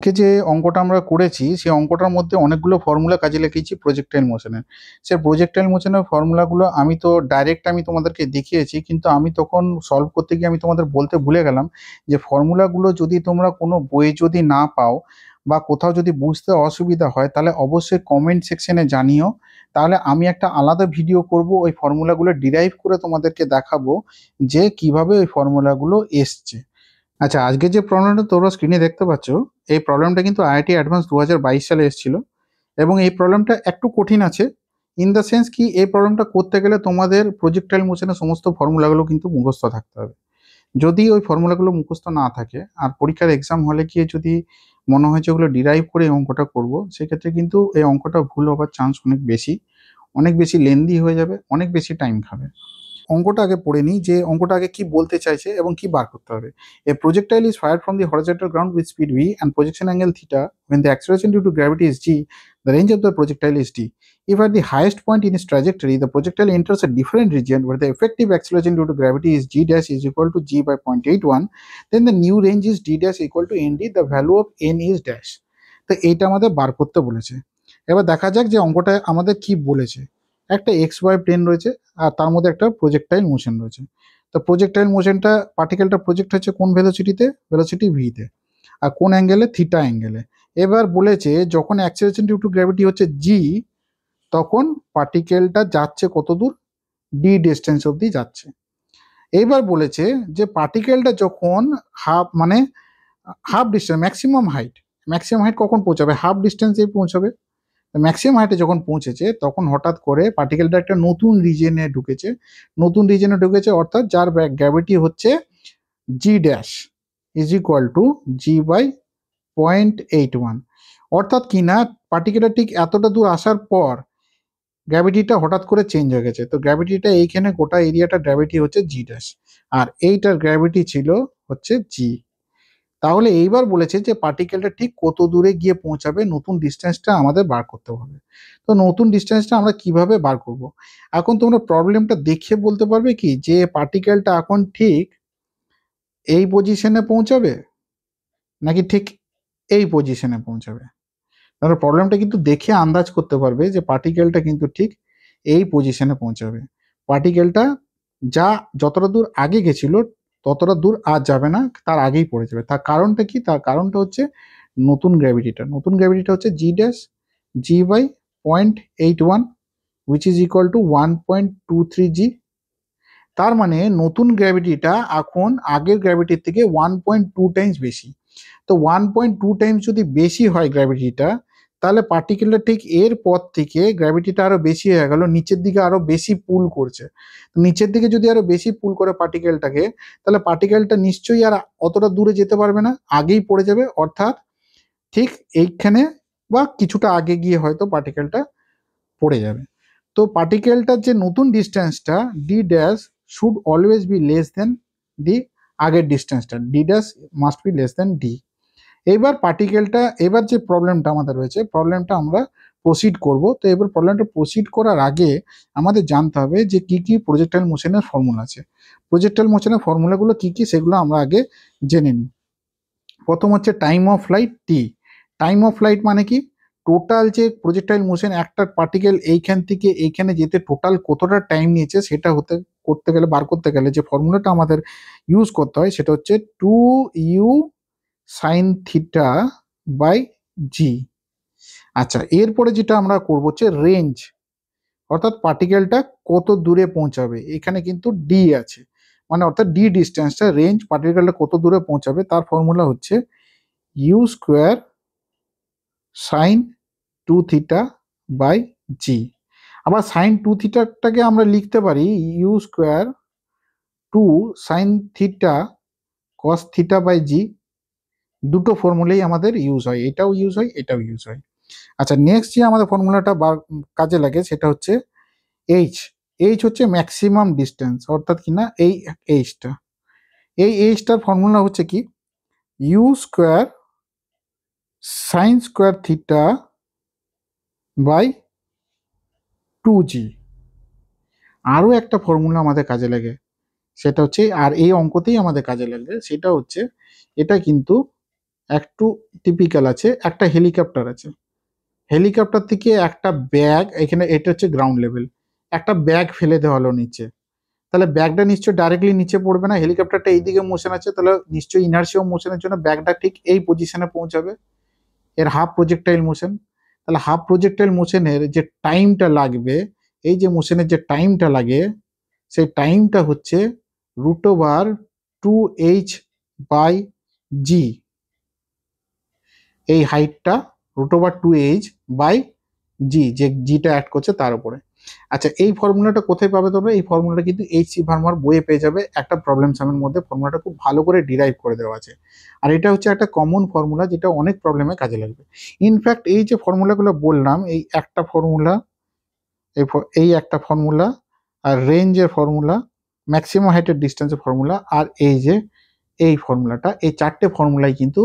আজকে যে অঙ্কটা আমরা করেছি সেই অঙ্কটার মধ্যে অনেকগুলো ফর্মুলা কাজে লাগিয়েছি প্রজেক্টাইল মোশনের। সে প্রজেক্টাইল মোশনের ফর্মুলাগুলো আমি তোমাদেরকে দেখিয়েছি, কিন্তু আমি তখন সলভ করতে গিয়ে আমি তোমাদের বলতে ভুলে গেলাম যে ফর্মুলাগুলো যদি তোমরা কোনো বইয়ে যদি না পাও বা কোথাও যদি বুঝতে অসুবিধা হয় তাহলে অবশ্যই কমেন্ট সেকশনে জানিও। তাহলে আমি একটা আলাদা ভিডিও করব, ওই ফর্মুলাগুলো ডিরাইভ করে তোমাদেরকে দেখাবো যে কিভাবে ওই ফর্মুলাগুলো এসছে। আচ্ছা, আজকে যে প্রবলেমটা তোমরা স্ক্রিনে দেখতে পাচ্ছ, এই প্রবলেমটা কিন্তু আইআইটি অ্যাডভান্স 2022 সালে এসেছিল। এবং এই প্রবলেমটা একটু কঠিন আছে, ইন দ্য সেন্স কি এই প্রবলেমটা করতে গেলে তোমাদের প্রজেক্টাইল মোশনের সমস্ত ফর্মুলাগুলো কিন্তু মুখস্থ থাকতে হবে। যদি ওই ফর্মুলাগুলো মুখস্থ না থাকে আর পরীক্ষার এক্সাম হলে গিয়ে যদি মনে হয় যে ওগুলো ডিরাইভ করে এই অঙ্কটা করবো, সেক্ষেত্রে কিন্তু এই অঙ্কটা ভুল হবার চান্স অনেক বেশি, অনেক বেশি লেন্দি হয়ে যাবে, অনেক বেশি টাইম খাবে। অঙ্কটা আগে পড়ে নিই যে অঙ্কটা আগে কি বলতে চাইছে এবং কি বার করতে হবে। A projectile is fired from the horizontal ground with speed v and projection angle theta when the acceleration due to gravity is g, the range of the projectile is d. If at the highest point in its trajectory the projectile enters a different region where the effective acceleration due to gravity is g dash is equal to g by 0.81, then the new range is d dash equal to nd, the value of n is dash. তো এইটা আমাদের বার করতে বলেছে। এবার দেখা যাক যে অঙ্কটা আমাদের কি বলেছে। একটা এক্স ওয়াই প্লেন রয়েছে আর তার মধ্যে একটা প্রজেক্টাইল মোশন রয়েছে। তো প্রজেক্টাইল মোশনটা, পার্টিকেলটা প্রজেক্ট হচ্ছে কোন ভেলোসিটিতে? ভেলোসিটি ভিতে। আর কোন অ্যাঙ্গেলে? থিটা অ্যাঙ্গেলে। এবার বলেছে যখন অ্যাক্সেলারেশন ডিউ টু গ্র্যাভিটি হচ্ছে জি, তখন পার্টিকেলটা যাচ্ছে কত দূর? ডি ডিস্টেন্স অবধি যাচ্ছে। এইবার বলেছে যে পার্টিকেলটা যখন হাফ ডিস্টেন্স, ম্যাক্সিমাম হাইট কখন পৌঁছাবে? হাফ ডিস্টেন্সেই পৌঁছাবে। ম্যাক্সিমাম হাইটে যখন পৌঁছেছে তখন হঠাৎ করে পার্টিকেলটা একটা নতুন রিজনে ঢুকেছে, অর্থাৎ যার গ্র্যাভিটি হচ্ছে g dash is equal to g by 0.81। অর্থাৎ কি না, পার্টিকেলটা ঠিক এতটা দূর আসার পর গ্র্যাভিটিটা হঠাৎ করে চেঞ্জ হয়ে গেছে। তো গ্র্যাভিটিটা এইখানে গোটা এরিয়াটা গ্র্যাভিটি হচ্ছে জি ড্যাশ, আর এইটার গ্র্যাভিটি ছিল হচ্ছে জি। তাহলে এইবার বলেছে যে পার্টিকেলটা ঠিক কত দূরে গিয়ে পৌঁছাবে, নতুন ডিস্টেন্সটা আমাদের বার করতে হবে। তো নতুন ডিস্টেন্সটা আমরা কিভাবে বার করব? এখন তোমরা প্রবলেমটা দেখে বলতে পারবে কি যে পার্টিকেলটা এখন ঠিক এই পজিশনে পৌঁছাবে নাকি ঠিক এই পজিশনে পৌঁছাবে? তাহলে প্রবলেমটা কিন্তু দেখে আন্দাজ করতে পারবে যে পার্টিকেলটা কিন্তু ঠিক এই পজিশনে পৌঁছাবে। পার্টিকেলটা যতটা দূর আগে গেছিল ততটা দূর আর যাবে না, তার আগেই পড়ে যাবে। তার কারণটা কি? তার কারণটা হচ্ছে নতুন গ্র্যাভিটিটা হচ্ছে g dash g by 0.81 which is equal to 1.23 g. তার মানে নতুন গ্র্যাভিটিটা এখন আগের গ্র্যাভিটির থেকে 1.2 টাইমস বেশি। তো 1.2 টাইমস যদি বেশি হয় গ্র্যাভিটিটা, তাহলে পার্টিকেলটা ঠিক এর পর থেকে গ্র্যাভিটিটা আরো বেশি হয়ে গেল, নিচের দিকে আরো বেশি পুল করছে। নিচের দিকে যদি আরো বেশি পুল করে পার্টিকেলটাকে, তাহলে পার্টিকেলটা নিশ্চয়ই আর অতটা দূরে যেতে পারবে না, আগেই পড়ে যাবে। অর্থাৎ ঠিক এইখানে বা কিছুটা আগে গিয়ে হয়তো পার্টিকেলটা পড়ে যাবে। তো পার্টিকেলটার যে নতুন ডিস্টেন্সটা d dash should always be less than the আগের ডিস্টেন্সটা, d dash must be less than d. এবার যে প্রবলেমটা আমাদের রয়েছে, প্রবলেমটা আমরা প্রসিড করব। তো এবার প্রবলেমটা প্রসিড করার আগে আমাদের জানতে হবে যে কি কি প্রজেক্টাইল মোশনের ফর্মুলা আছে। প্রজেক্টাইল মোশনের ফর্মুলাগুলো কি কি সেগুলো আমরা আগে জেনে নিই। প্রথম হচ্ছে time of flight T. Time of flight মানে কি? টোটাল যে প্রজেক্টাইল মোশন, একটা পার্টিকেল এইখান থেকে এইখানে যেতে টোটাল কতটা টাইম নিয়েছে সেটা বার করতে গেলে যে ফর্মুলাটা আমাদের ইউজ করতে হয় সেটা হচ্ছে 2u সাইন থিটা বাই জি। আচ্ছা, এরপরে যেটা আমরা করব হচ্ছে রেঞ্জ, অর্থাৎ পার্টিকেলটা কত দূরে পৌঁছাবে। এখানে কিন্তু ডি আছে, মানে অর্থাৎ ডি ডিস্টেন্সটা, রেঞ্জ পার্টিকেলটা কত দূরে পৌঁছাবে তার ফর্মুলা হচ্ছে u square sine 2 theta by g. আবার সাইন 2 থিটাটাকে আমরা লিখতে পারি u square 2 sine theta cos theta by g. দুটো ফর্মুলাই আমাদের ইউজ হয়, এটাও ইউজ হয় এটাও ইউজ হয়। আচ্ছা, নেক্সট যে আমাদের ফর্মুলাটা কাজে লাগে সেটা হচ্ছে এইচ। এইচ হচ্ছে ম্যাক্সিমাম ডিস্টেন্স, অর্থাৎ কি না এই এইচটার ফর্মুলা হচ্ছে কি u square sine square theta by 2g। আরও একটা ফর্মুলা আমাদের কাজে লাগে, সেটা হচ্ছে, আর এই অঙ্কতেই আমাদের কাজে লাগবে, সেটা হচ্ছে এটা কিন্তু একটু টিপিক্যাল আছে, একটা হেলিকপ্টার আছে, হেলিকপ্টার থেকে একটা ব্যাগ, এখানে এটা হচ্ছে গ্রাউন্ড লেভেল, একটা ব্যাগ ফেলে দেওয়া হলো নিচে, তাহলে ব্যাগটা নিশ্চয়ই ডাইরেক্টলি নিচে পড়বে না, হেলিকপ্টারটা এইদিকে মোশন আছে, তাহলে নিশ্চয়ই ইনার্সিয়া মোশনের জন্য ব্যাগটা ঠিক এই পজিশনে পৌঁছাবে, এর হাফ প্রজেক্টাইল মোশন। তাহলে হাফ প্রজেক্টাইল মোশনের যে টাইমটা লাগবে, এই যে মোশনের যে টাইমটা লাগে, সেই টাইমটা হচ্ছে √2h/g, এই হাইটটা √2h/g, যে জিটা অ্যাড করছে তার উপরে। আচ্ছা, এই ফর্মুলাটা কোথায় পাবে তোমরা? এই ফর্মুলাটা কিন্তু এইচ.সি. ভার্মার বইয়ে পেয়ে যাবে, একটা প্রবলেম সামের মধ্যে ফর্মুলাটা খুব ভালো করে ডিরাইভ করে দেওয়া আছে। আর এটা হচ্ছে একটা কমন ফর্মুলা, যেটা অনেক প্রবলেমে কাজে লাগবে। ইনফ্যাক্ট এই যে ফর্মুলাগুলো বললাম, এই একটা ফর্মুলা, এই একটা ফর্মুলা, আর রেঞ্জের ফর্মুলা, ম্যাক্সিমাম হাইটের ডিস্টেন্সের ফর্মুলা, আর এই যে এই ফর্মুলাটা, এই চারটে ফর্মুলাই কিন্তু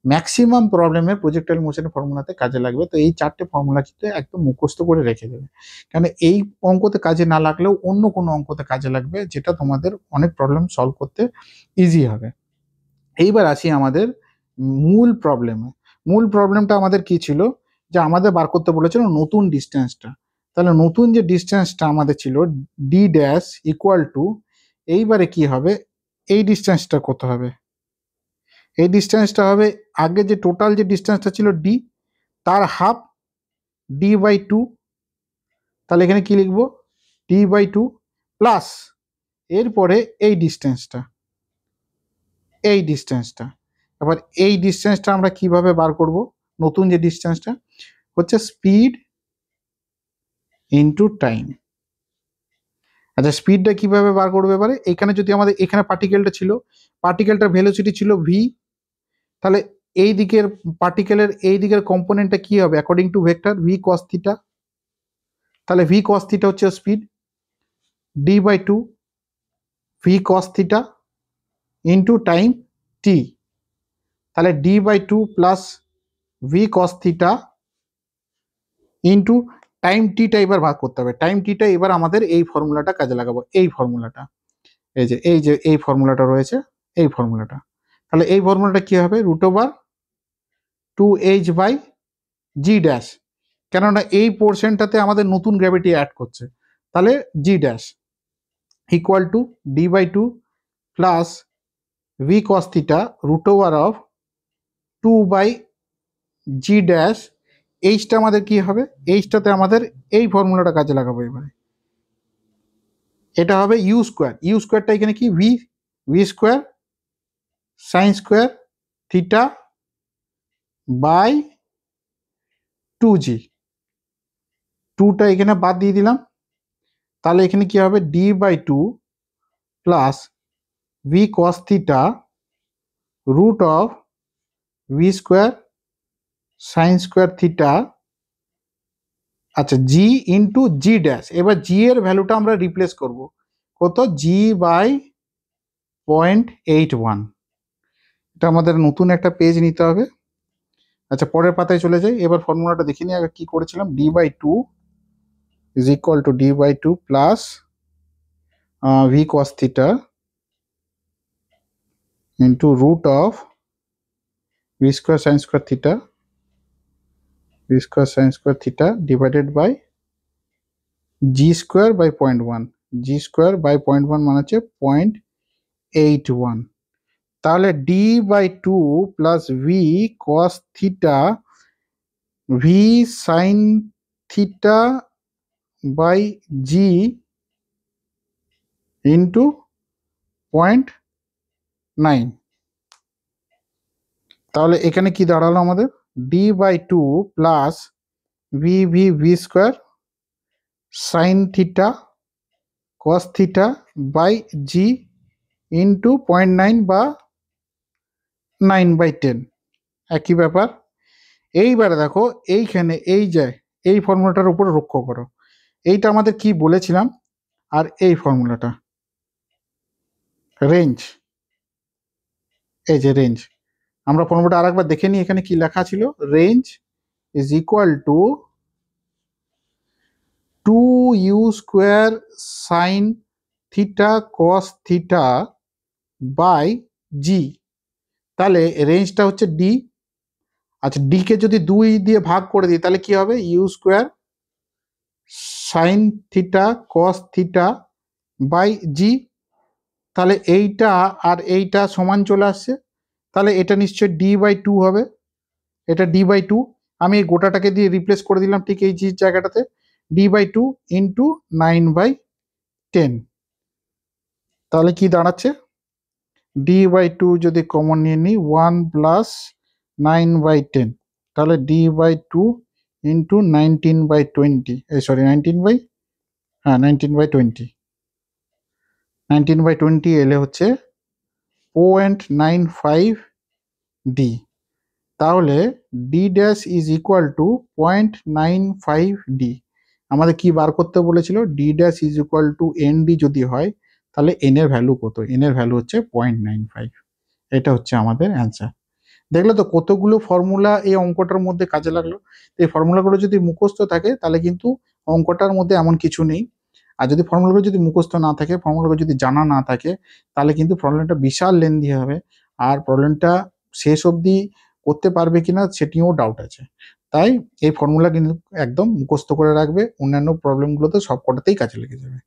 ম্যাক্সিমাম প্রবলেমের প্রজেক্টাইল মোশনের ফর্মুলাতে কাজে লাগবে। তো এই চারটে ফর্মুলা কিন্তু একদম মুখস্থ করে রেখে দেবে, কারণ এই অঙ্কতে কাজে না লাগলেও অন্য কোনো অঙ্কতে কাজে লাগবে, যেটা তোমাদের অনেক প্রবলেম সলভ করতে ইজি হবে। এইবার আসি আমাদের মূল প্রবলেমে। মূল প্রবলেমটা আমাদের কি ছিল, যে আমাদের বার করতে বলেছিল নতুন ডিস্টেন্সটা। তাহলে নতুন যে ডিস্টেন্সটা আমাদের ছিল ডি ড্যাশ ইকুয়াল টু, এইবারে কি হবে, এই ডিস্টেন্সটা কত হবে, এই ডিস্টেন্সটা হবে আগে যে টোটাল যে ডিস্টেন্সটা ছিল ডি, তার হাফ, d/2। তাহলে এখানে কি লিখবো, d/2 প্লাস এরপরে এই ডিস্টেন্সটা, এই ডিস্টেন্সটা। এবার এই ডিস্টেন্সটা আমরা কিভাবে বার করব, নতুন যে ডিস্টেন্সটা হচ্ছে স্পিড ইনটু টাইম। আচ্ছা, স্পিডটা কিভাবে বার করবে, এবারে এখানে যদি আমাদের এখানে পার্টিকেলটা ছিল, পার্টিকেলটার ভেলোসিটি ছিল ভি, তাহলে এই দিকের পার্টিকেলের এই দিকের কম্পোনেন্টটা কি হবে, according to vector v cos theta. তাহলে ভি কস থিটা হচ্ছে speed, d/2 v cos theta into time t. তাহলে d/2 plus v cos theta into time টিটা এবার ভাগ করতে হবে। টাইম টিটা এবার আমাদের এই ফর্মুলাটা কাজে লাগাবো, এই ফর্মুলাটা, এই যে এই ফর্মুলাটা রয়েছে, এই ফর্মুলাটা। তাহলে এই ফর্মুলাটা কি হবে, √2h/g ড্যাশ, কেননা এই পোর্শনটাতে আমাদের নতুন গ্র্যাভিটি অ্যাড করছে, তাহলে g dash equal to d/2 plus v cos theta √2/g dash. এইচটা আমাদের কি হবে, এইচটাতে আমাদের এই ফর্মুলাটা কাজে লাগাবো এবারে, এটা হবে ইউ স্কোয়ার। ইউ স্কোয়ারটা এখানে কি, v square sine square theta by 2g, 2টা এখানে বাদ দিয়ে দিলাম। তাহলে এখানে কি হবে, d/2 plus v cos theta √v square sine square theta, আচ্ছা জি ইন্টু জি ড্যাশ। এবার জি এর ভ্যালুটা আমরা রিপ্লেস করব, কত, g/0.81। এটা আমাদের নতুন একটা পেজ নিতে হবে। আচ্ছা, পরের পাতায় চলে যাই। এবার ফর্মুলাটা দেখে নিই আগে কি করেছিলাম, d/2 is equal to d/2 plus v cos theta into √v square sine square theta, v square sine square theta divided by g square by 0.1। G square by 0.1 মানে হচ্ছে 0.81। তাহলে d/2 plus v cos theta v sine theta by g into 0.9। তাহলে এখানে কি দাঁড়ালো আমাদের, d/2 plus v square sine theta cos theta by g into 0.9 বা 9/10, একই ব্যাপার। এইবারে দেখো এইখানে এই যে এই ফর্মুলাটার উপর লক্ষ্য করো, এইটা আমাদের কি বলেছিলাম, আর এই ফর্মুলাটা রেঞ্জ, এই যে রেঞ্জ, আমরা ফর্মুলাটা আরেকবার দেখে নিই, এখানে কি লেখা ছিল, range is equal to 2u square sine theta cos theta by g. তাহলে রেঞ্জটা হচ্ছে ডি। আচ্ছা, ডি কে যদি 2 দিয়ে ভাগ করে দিই তাহলে কি হবে? U square sine theta cos theta by g. তাহলে এইটা আর এইটা সমান চলে আসছে, তাহলে এটা নিশ্চয়ই d/2 হবে। এটা d/2, আমি এই গোটাটাকে দিয়ে রিপ্লেস করে দিলাম ঠিক এই জি জায়গাটাতে, d/2 ইন্টু 9/10। তাহলে কি দাঁড়াচ্ছে? d/2 যদি কমন নিয়ে নিই 1 প্লাস 9/10, তাহলে d/2 ইন্টু 19/20, সরি 19/20, 19/20 এলে হচ্ছে 0.95 ডি। তাহলে D dash is equal two 0.95 D. আমাদের কি বার করতে বলেছিল? D dash is equal two N D যদি হয়, তাহলে এন এর ভ্যালু কত? এন এর ভ্যালু হচ্ছে 0.95। এটা হচ্ছে আমাদের অ্যান্সার। দেখলে তো কতগুলো ফর্মুলা এই অঙ্কটার মধ্যে কাজে লাগলো। এই ফর্মুলাগুলো যদি মুখস্থ থাকে তাহলে কিন্তু অঙ্কটার মধ্যে এমন কিছু নেই। আর যদি ফর্মুলাগুলো যদি মুখস্থ না থাকে, ফর্মুলাগুলো যদি জানা না থাকে, তাহলে কিন্তু প্রবলেমটা বিশাল লেন্দি হবে। আর প্রবলেমটা শেষ অবধি করতে পারবে কিনা সেটিও ডাউট আছে। তাই এই ফর্মুলা কিন্তু একদম মুখস্থ করে রাখবে, অন্যান্য প্রবলেমগুলোতে সব কটাতেই কাজে লেগে যাবে।